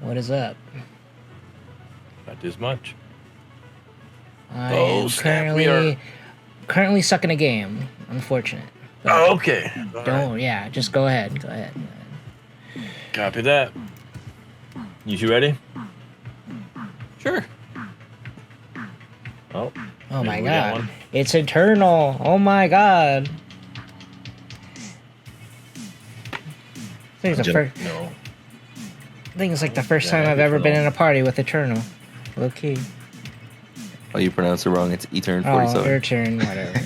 What is up? Not as much. I am currently sucking a game. Unfortunate. Oh, okay. Yeah, just go ahead. Go ahead. Copy that. You ready? Sure. Oh my god. It's eternal. Oh my god. I think it's like the first time I've ever been in a party with Eternal. Low key. Oh, you pronounced it wrong. It's Etern 47. Oh, Etern, whatever.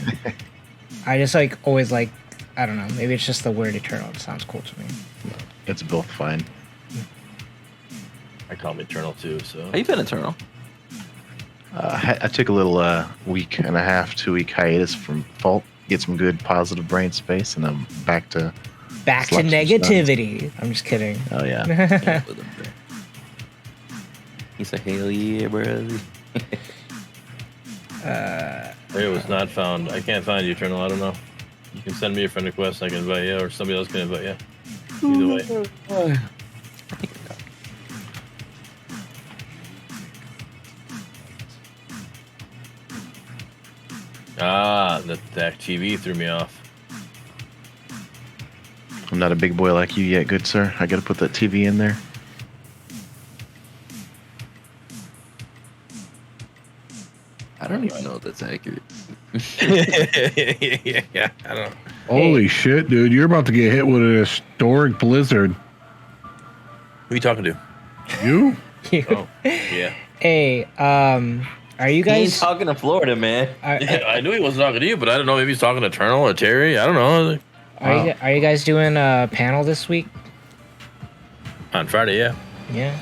I just always I don't know. Maybe it's just the word Eternal. It sounds cool to me. It's both fine. I call him Eternal too. So. How you been, Eternal? I took a little week and a half, 2 week hiatus from Fault, get some good positive brain space, and I'm back to negativity. I'm just kidding. Oh yeah. He said, "Hell yeah, brother." It was not found. I can't find you, Eternal. I don't know. You can send me a friend request. I can invite you, or somebody else can invite you. Either way. That TV threw me off. I'm not a big boy like you yet, good sir. I gotta put that TV in there. I don't even know if that's accurate. Yeah, I don't know. Holy shit, dude. You're about to get hit with a historic blizzard. Who are you talking to? You? Oh, yeah. Hey, are you guys... He's talking to Florida, man. I knew he wasn't talking to you, but I don't know. Maybe he's talking to Eternal or Terry. I don't know. Are you guys doing a panel this week? On Friday, yeah. Yeah.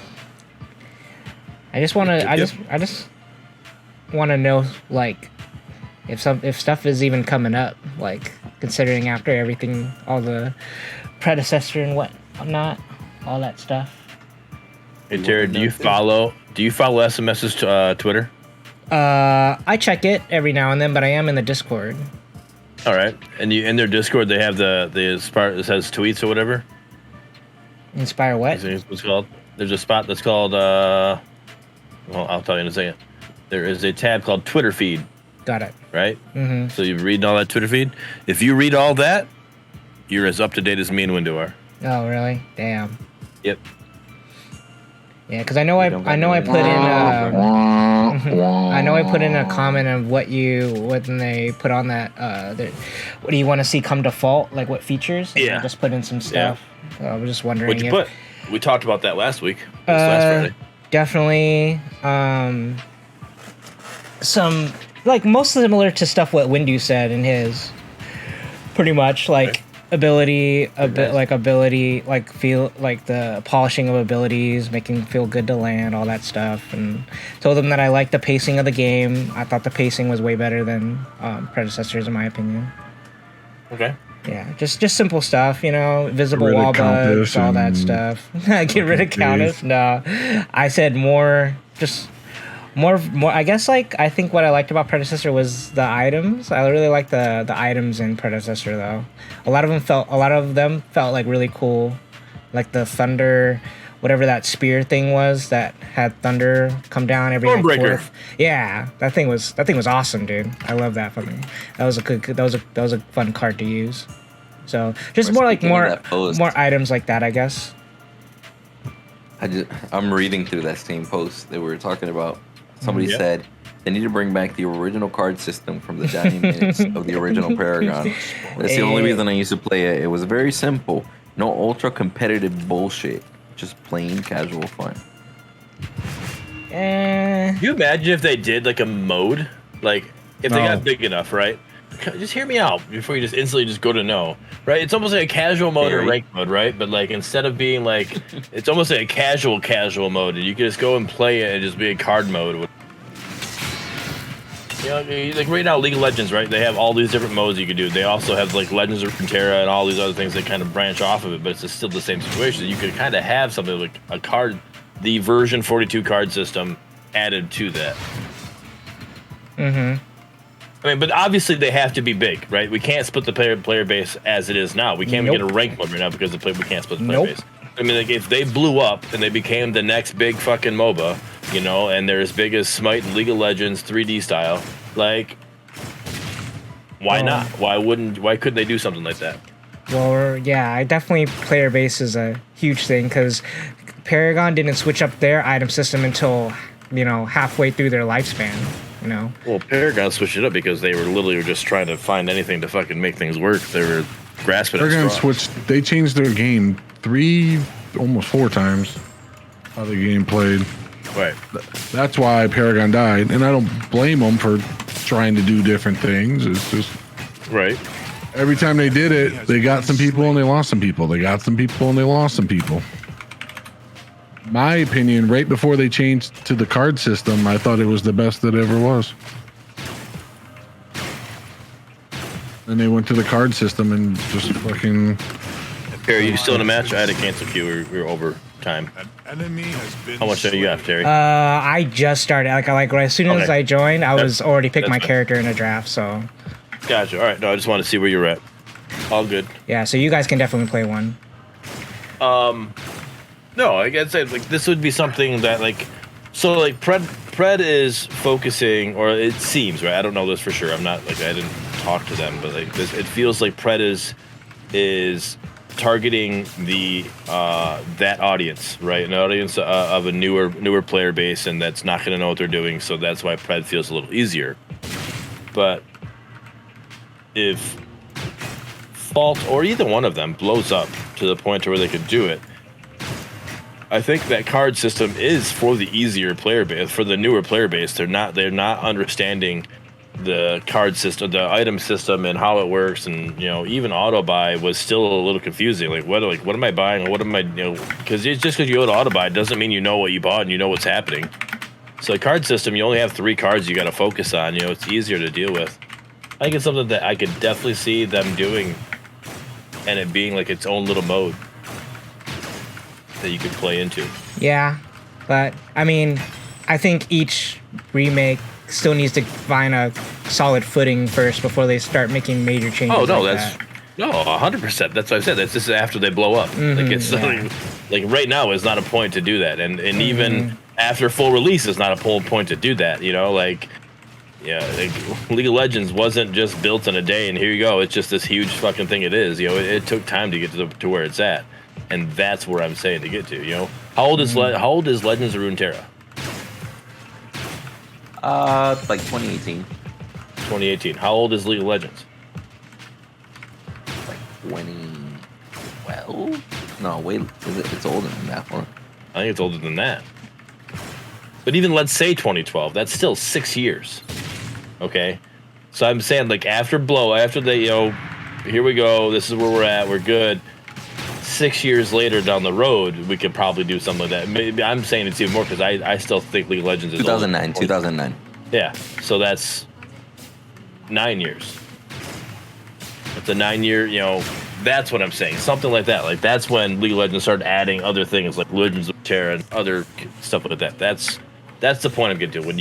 I just want to know, like, if stuff is even coming up, like, considering after everything, all the predecessor and whatnot, all that stuff. Hey Terry, do you follow SMS's Twitter? I check it every now and then, but I am in the Discord. All right, and in their Discord they have the spot that says tweets or whatever. Inspire what? What's called? There's a spot that's called. Well, I'll tell you in a second. There is a tab called Twitter feed. Got it. Right. Mm-hmm. So you're reading all that Twitter feed. If you read all that, you're as up to date as me and Windu are. Oh, really? Damn. Yep. Yeah, because I know I put in a comment of when they put on that what do you want to see come to Fault, like what features? And I just put in some stuff. Yeah. I was just wondering. What'd you put? We talked about that last week. Last Friday. Definitely some like most similar to stuff what Windu said in his, pretty much like. Ability, like feel like the polishing of abilities, making feel good to land, all that stuff, and told them that I liked the pacing of the game. I thought the pacing was way better than predecessors, in my opinion. Okay. Yeah, just simple stuff, visible wall bugs, all that stuff. Get rid of Countess? No, I said more. I guess I think what I liked about Predecessor was the items. I really liked the items in Predecessor though. A lot of them felt like really cool, like the thunder, whatever that spear thing was that had thunder come down every Stormbreaker. Yeah, that thing was awesome, dude. I love that fucking. That was a fun card to use. So just more items like that, I guess. I'm reading through that same post that we were talking about. Somebody said they need to bring back the original card system from the dying minutes of the original Paragon. That's the only reason I used to play it. It was very simple. No ultra competitive bullshit. Just plain casual fun. Can you imagine if they did like a mode? Like if they got big enough, right? Just hear me out before you just instantly just go to no, right? It's almost like a casual mode or rank mode, right? But like instead of being like, it's almost like a casual mode, and you can just go and play it and just be a card mode. Like right now, League of Legends, right? They have all these different modes you can do. They also have like Legends of Runeterra and all these other things that kind of branch off of it, but it's still the same situation. You could kind of have something like a card, the version 42 card system added to that. Mm-hmm. I mean, but obviously they have to be big, right? We can't split the player base as it is now. We can't even get a rank mode right now because we can't split the player base. I mean, like, if they blew up and they became the next big fucking MOBA, you know, and they're as big as Smite and League of Legends 3D style, like, why not? Why couldn't they do something like that? Well, yeah, I definitely player base is a huge thing because Paragon didn't switch up their item system until, you know, halfway through their lifespan, you know. Well, Paragon switched it up because they were literally just trying to find anything to fucking make things work. They were grasping at straws. They changed their game 3, almost 4 times. How the game played. Right. That's why Paragon died, and I don't blame them for trying to do different things. It's just right. Every time they did it, they got some people and they lost some people. They got some people and they lost some people. My opinion, right before they changed to the card system, I thought it was the best that ever was. Then they went to the card system and just fucking. Terry, you still in a match? I had to cancel queue. We were over time. How much do you have, Terry? I just started. Like as soon as I joined, I was already picking my character in a draft. So. Gotcha. All right. No, I just want to see where you're at. All good. Yeah. So you guys can definitely play one. No, I guess like this would be something that like, so like Pred is focusing, or it seems, right? I don't know this for sure. I'm not like I didn't talk to them, but like this, it feels like Pred is targeting the that audience, right? An audience of a newer player base, and that's not going to know what they're doing. So that's why Pred feels a little easier. But if Fault or either one of them blows up to the point to where they could do it, I think that card system is for the easier player base, for the newer player base. They're not understanding the card system, the item system, and how it works. And you know, even auto buy was still a little confusing. Like what am I buying? What am I, because just because you go to auto buy doesn't mean you know what you bought and you know what's happening. So the card system, you only have 3 cards you got to focus on. You know, it's easier to deal with. I think it's something that I could definitely see them doing, and it being like its own little mode that you could play into. Yeah, but I mean, I think each remake still needs to find a solid footing first before they start making major changes. Oh no, like that's that. no 100%. That's what I said. That's just after they blow up. Like it's like right now is not a point to do that, and even after full release is not a point to do that. You know, like. Yeah, like League of Legends wasn't just built in a day and here you go. It's just this huge fucking thing it is. You know, it took time to get to where it's at, and that's where I'm saying to get to. You know, how old is Legends of Runeterra? Like 2018. 2018. How old is League of Legends? Like 2012? No, wait, it's older than that one. I think it's older than that. But even let's say 2012, that's still 6 years. Okay, so I'm saying like after they, here we go. This is where we're at. We're good. 6 years later down the road, we could probably do something like that. Maybe I'm saying it's even more because I still think League of Legends is 2009. 2009. Yeah, so that's 9 years. It's a 9-year. That's what I'm saying. Something like that. Like that's when League of Legends started adding other things like Legends of Terra and other stuff like that. That's the point I'm getting to. When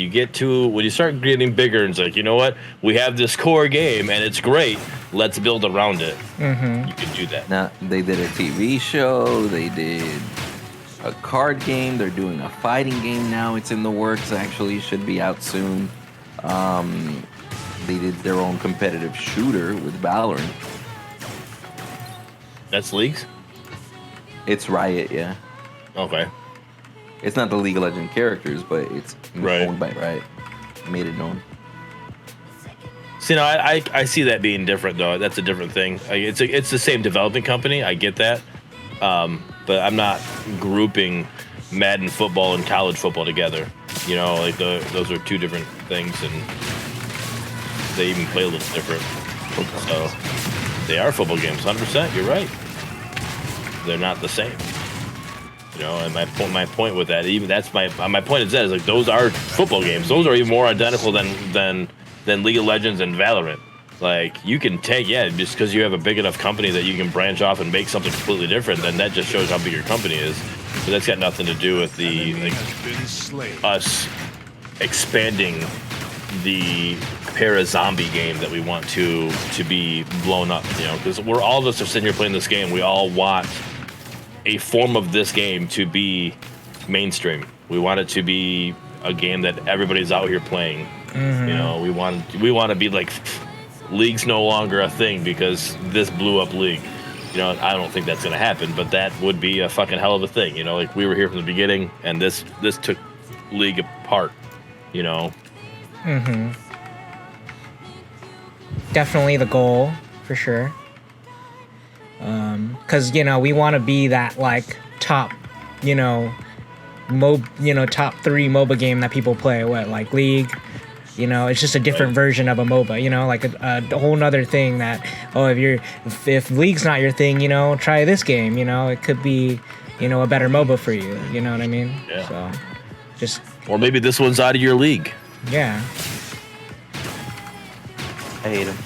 you start getting bigger and it's like, you know what? We have this core game and it's great. Let's build around it. You can do that. Now, they did a TV show. They did a card game. They're doing a fighting game now. It's in the works, actually. Should be out soon. They did their own competitive shooter with Valorant. That's Leagues? It's Riot, yeah. Okay. It's not the League of Legends characters, but it's owned by Riot. Made it known. See, no, I see that being different though. That's a different thing. It's the same development company. I get that, but I'm not grouping Madden football and college football together. Like those are 2 different things, and they even play a little different. So they are football games, 100%. You're right. They're not the same. And my point with that, even that's my point is that is like those are football games. Those are even more identical than League of Legends and Valorant. Like you can take just because you have a big enough company that you can branch off and make something completely different, then that just shows how big your company is. But that's got nothing to do with us expanding the para-zombie game that we want to be blown up. Because all of us are sitting here playing this game. We all want a form of this game to be mainstream. We want it to be a game that everybody's out here playing. You know, we want to be like, League's no longer a thing because this blew up League. You know, I don't think that's gonna happen, but that would be a fucking hell of a thing. You know, like we were here from the beginning, and this took League apart. You know. Definitely the goal for sure. Because you know we want to be that like top, you know, top 3 MOBA game that people play. What, like League? You know, it's just a different version of a MOBA. You know, like a whole nother thing that if League's not your thing, you know, try this game. You know, it could be, you know, a better MOBA for you. You know what I mean? Yeah. So, just or maybe this one's out of your league. Yeah. I hate him.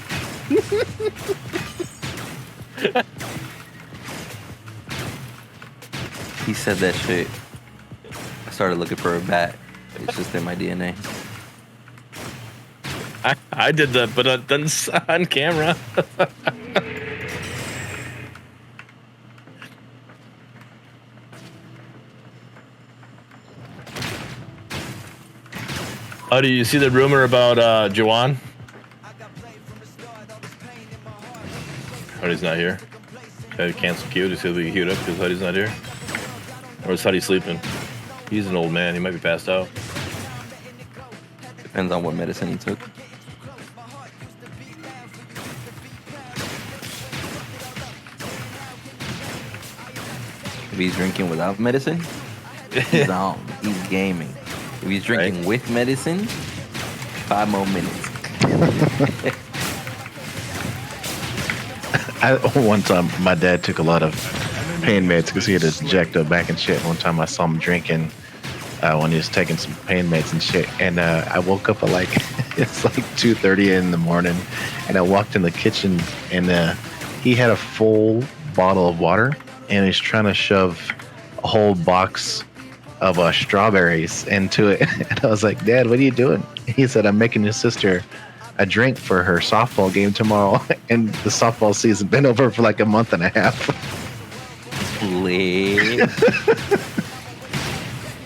He said that shit. I started looking for a bat. It's just in my DNA. I did that, but on camera. Oh, do you see the rumor about Jawan? Huddy's not here. Okay, cancel queue to see if we can queue it up because Huddy's not here. Or is Huddy sleeping? He's an old man. He might be passed out. Depends on what medicine he took. If he's drinking without medicine, he's on. He's gaming. If he's drinking with medicine, 5 more minutes. One time, my dad took a lot of pain meds because he had his jacked up back and shit. One time I saw him drinking when he was taking some pain meds and shit. And I woke up at like, it's like 2:30 in the morning. And I walked in the kitchen and he had a full bottle of water and he's trying to shove a whole box of strawberries into it. And I was like, Dad, what are you doing? He said, I'm making your sister a drink for her softball game tomorrow. And the softball season been over for like a month and a half. You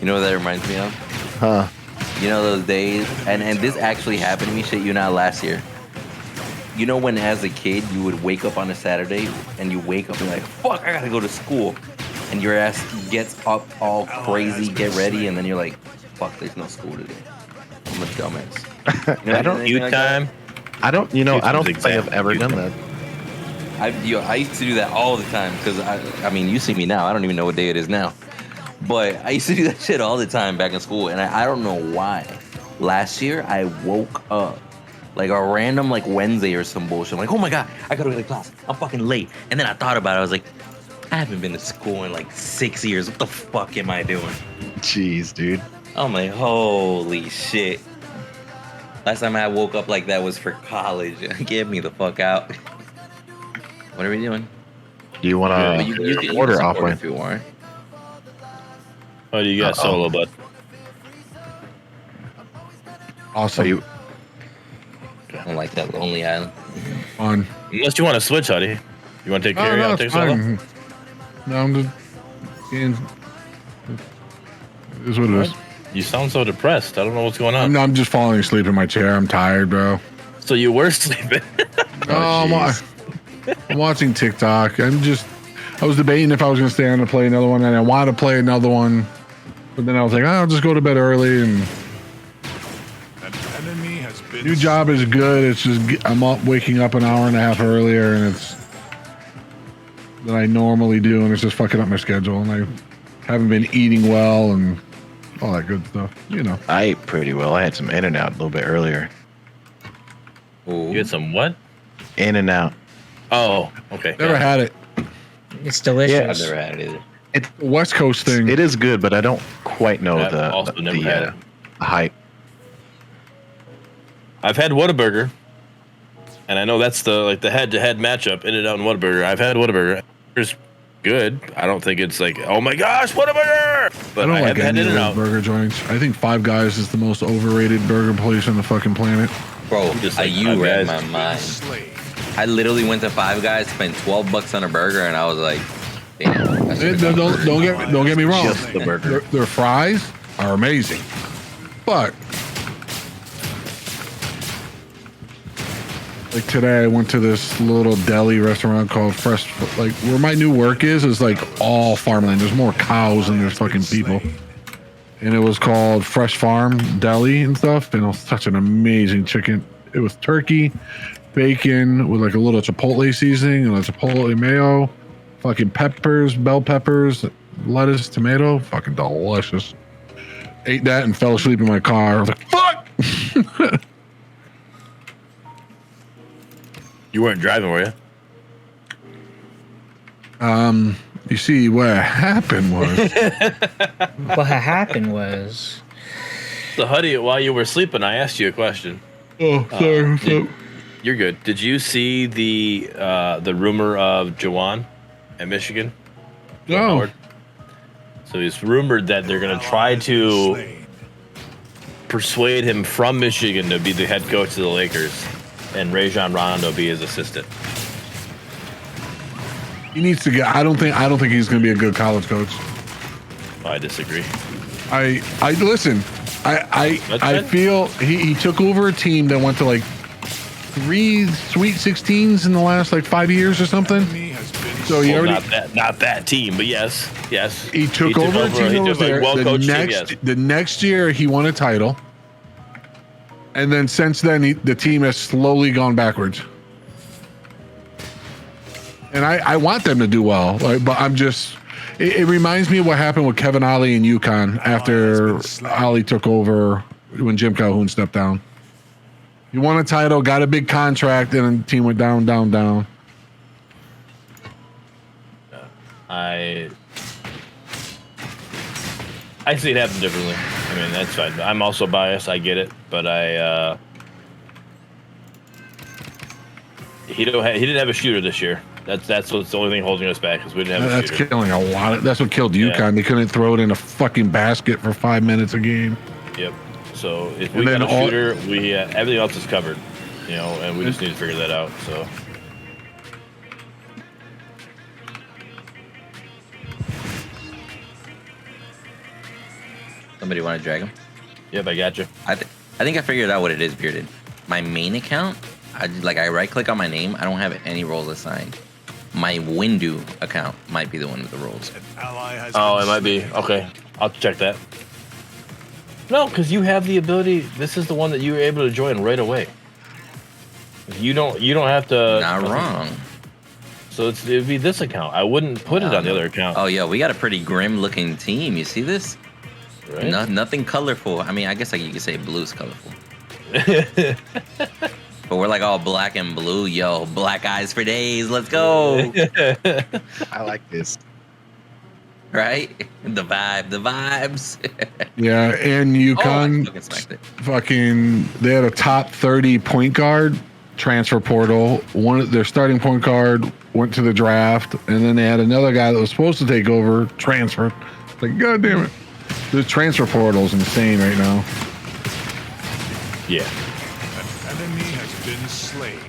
know what that reminds me of? Huh. You know those days, and this actually happened to me, shit, you know, last year. You know when as a kid you would wake up on a Saturday and you wake up and you're like, fuck, I gotta go to school. And your ass gets up all crazy, get ready, and then you're like, fuck, there's no school today. I'm a dumbass. You know, I don't youth time. I don't think I've ever done that. I used to do that all the time because I mean, you see me now. I don't even know what day it is now. But I used to do that shit all the time back in school, and I don't know why. Last year, I woke up like a random like Wednesday or some bullshit. I'm like, oh my god, I gotta go to class. I'm fucking late. And then I thought about it. I was like, I haven't been to school in like 6 years. What the fuck am I doing? Jeez, dude. I'm like, holy shit. Last time I woke up like that was for college. Get me the fuck out. What are we doing? Do you want to order off if you want? Oh, you got solo, bud. Awesome. I don't like that lonely island. On. Unless you want to switch, Huddy. You want to take carry out, take solo? No, I'm just getting. It is what it is. You sound so depressed. I don't know what's going on. I'm just falling asleep in my chair. I'm tired, bro. So you were sleeping? I'm watching TikTok. I was debating if I was going to stay on to play another one, and I wanted to play another one, but then I was like, I'll just go to bed early. And new job is good. It's just I'm waking up an hour and a half earlier, and it's than I normally do, and it's just fucking up my schedule. And I haven't been eating well and all that good stuff. You know, I ate pretty well. I had some In-N-Out a little bit earlier. Ooh. You had some what? In-N-Out. Oh, okay. Never had it. It's delicious. Yeah, I've never had it either. It's a West Coast thing. It is good, but I don't quite know the hype. I've had Whataburger, and I know that's the head-to-head matchup, In-N-Out and Whataburger. I've had Whataburger. It's good. I don't think it's like, oh my gosh, Whataburger! But I don't like any of In-N-Out burger joints. I think Five Guys is the most overrated burger place on the fucking planet. Bro, like, you read my mind. I literally went to Five Guys, spent $12 on a burger, and I was like, damn, I Don't get me wrong. Just the burger. Their fries are amazing, but like today, I went to this little deli restaurant called Fresh. Like where my new work is like all farmland. There's more cows than there's fucking people. And it was called Fresh Farm Deli and stuff. And it was such an amazing chicken. It was turkey, bacon with like a little chipotle seasoning and a chipotle mayo, fucking peppers, bell peppers, lettuce, tomato. Fucking delicious. Ate that and fell asleep in my car. I was like, fuck! You weren't driving, were you? You see, what happened was... What happened was... So, Huddy, while you were sleeping, I asked you a question. Oh, sorry. What's up? You're good. Did you see the rumor of Jawan at Michigan? No. So it's rumored that they're going to try to persuade him from Michigan to be the head coach of the Lakers, and Rajon Rondo be his assistant. He needs to get. I don't think he's going to be a good college coach. I disagree. I listen. I feel he took over a team that went to like 3 Sweet 16s in the last like 5 years or something. So he already not that team, but yes. He took over a team that was there. The next year he won a title, and then since then the team has slowly gone backwards. And I want them to do well, but I'm just. It reminds me of what happened with Kevin Ollie in UConn after Ollie took over when Jim Calhoun stepped down. He won a title, got a big contract, and then the team went down. I see it happen differently. I mean, that's fine. I'm also biased. I get it, but he didn't have a shooter this year. That's what's the only thing holding us back, because we didn't have a shooter. That's killing a lot. That's what killed UConn. Yeah. They couldn't throw it in a fucking basket for 5 minutes a game. Yep. So if we got a shooter, we everything else is covered, and we just need to figure that out. So. Somebody want to drag him? Yep, I got you. I think I figured out what it is, Bearded. My main account, I right click on my name. I don't have any roles assigned. My Windu account might be the one with the roles. Oh, it might be. Okay, I'll check that. No, because you have the ability. This is the one that you were able to join right away. You don't have to. Not wrong. So it'd be this account. I wouldn't put it on the other account. Oh yeah, we got a pretty grim looking team. You see this? Right. Nothing colorful. I mean, I guess you could say blue's colorful. But we're like all black and blue. Yo, black eyes for days. Let's go. I like this. Right? The vibes. Yeah, and UConn they had a top 30 point guard transfer portal. Their starting point guard went to the draft, and then they had another guy that was supposed to take over, transferred. Like, God damn it. The transfer portal is insane right now. Yeah. An enemy has been slain.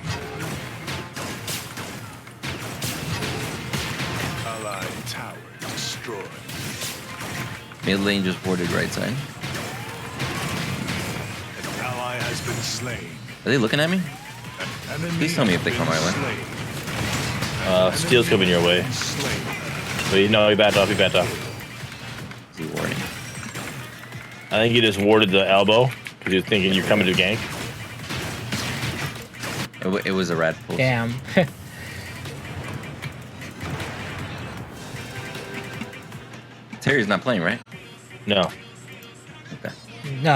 Allied tower destroyed. Mid lane just boarded right side. An ally has been slain. Are they looking at me? Please tell me if they come my way. Steel's coming your way. But he backed off. Is he warding? I think he just warded the elbow because he was thinking you're coming to gank. It was a rat pulse. Damn. Terry's not playing, right? No. Okay. No,